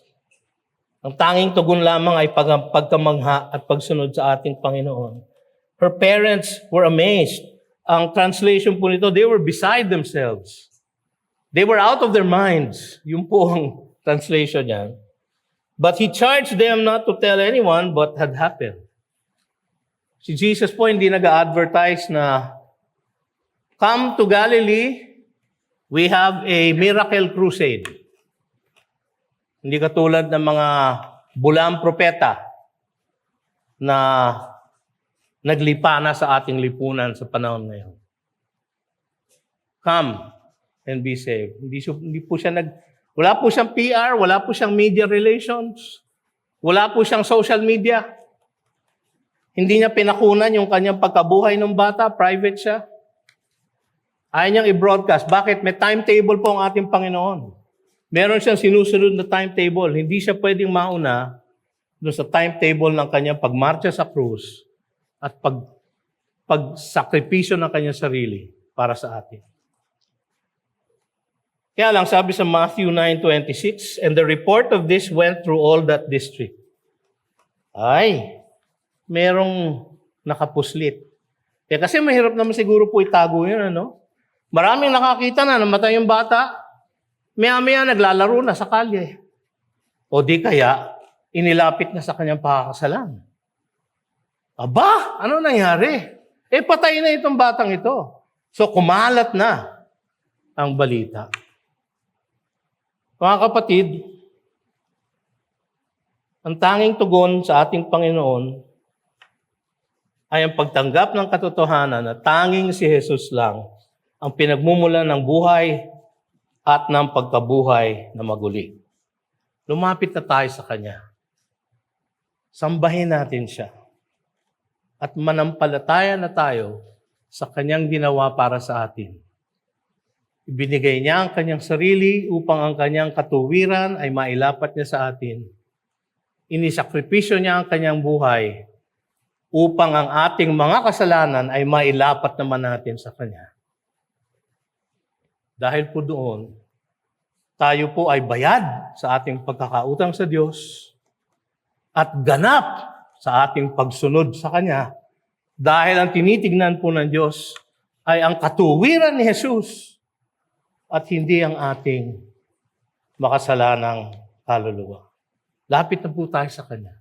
Ang tanging tugon lamang ay pagkamangha at pagsunod sa ating Panginoon. Her parents were amazed. Ang translation po nito, they were beside themselves. They were out of their minds. Yung po ang translation niyan. But He charged them not to tell anyone what had happened. Si Jesus po hindi nag-advertise na, "Come to Galilee, we have a miracle crusade." Hindi katulad ng mga bulang propeta na naglipa na sa ating lipunan sa panahon ngayon. Come and be saved. Wala po siyang PR, wala po siyang media relations, wala po siyang social media. Hindi niya pinakunan yung kanyang pagkabuhay ng bata, private siya. Ayaw niyang i-broadcast. Bakit? May timetable po ang ating Panginoon. Meron siyang sinusunod na timetable. Hindi siya pwedeng mauna doon sa timetable ng kanyang pagmarcha sa krus at pagsakripisyo ng kanyang sarili para sa atin. Kaya lang sabi sa Matthew 9:26, "And the report of this went through all that district." Ay, merong nakapuslit. Kasi mahirap naman siguro po itago yun, ano? Maraming nakakita na namatay yung bata. Maya-maya naglalaro na sa kalye. O di kaya, inilapit na sa kanyang pakakasalan. Aba, ano nangyari? Patay na itong batang ito. So kumalat na ang balita. Mga kapatid, ang tanging tugon sa ating Panginoon ay ang pagtanggap ng katotohanan na tanging si Jesus lang ang pinagmumulan ng buhay at ng pagkabuhay na maguli. Lumapit na tayo sa Kanya. Sambahin natin siya. At manampalataya na tayo sa Kanyang ginawa para sa atin. Ibinigay niya ang Kanyang sarili upang ang Kanyang katuwiran ay mailapat niya sa atin. Inisakripisyo niya ang Kanyang buhay upang ang ating mga kasalanan ay mailapat naman natin sa Kanya. Dahil po doon, tayo po ay bayad sa ating pagkakautang sa Diyos at ganap sa ating pagsunod sa Kanya. Dahil ang tinitignan po ng Diyos ay ang katuwiran ni Jesus at hindi ang ating makasalanang kaluluwa. Lapit na po tayo sa Kanya.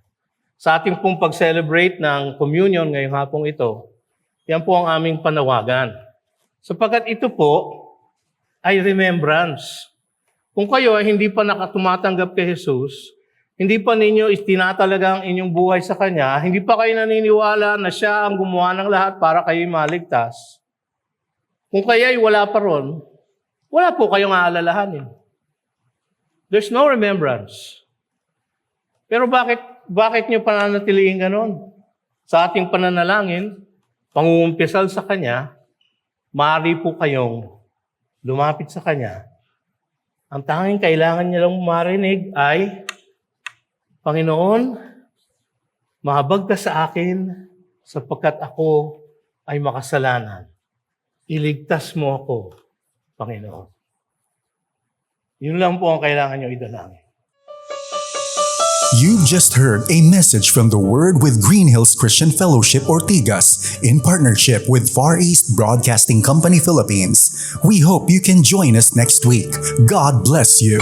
Sa ating pong pag-celebrate ng communion ngayong hapong ito, yan po ang aming panawagan. Sapagkat ito po ay remembrance. Kung kayo ay hindi pa nakatumatanggap kay Jesus, hindi pa ninyo itinatalaga ang inyong buhay sa Kanya, hindi pa kayo naniniwala na Siya ang gumawa ng lahat para kayo maligtas, kung kayo ay wala pa ron, wala po kayong aalalahanin. There's no remembrance. Pero bakit nyo pananatiliin ganon? Sa ating pananalangin, pangungumpisal sa Kanya, maaari po kayong lumapit sa Kanya. Ang tanging kailangan niya lang marinig ay, Panginoon, mahabag ka sa akin sapagkat ako ay makasalanan. Iligtas mo ako, Panginoon. Yun lang po ang kailangan nyo idalangin. You've just heard a message from the Word with Green Hills Christian Fellowship Ortigas in partnership with Far East Broadcasting Company Philippines. We hope you can join us next week. God bless you.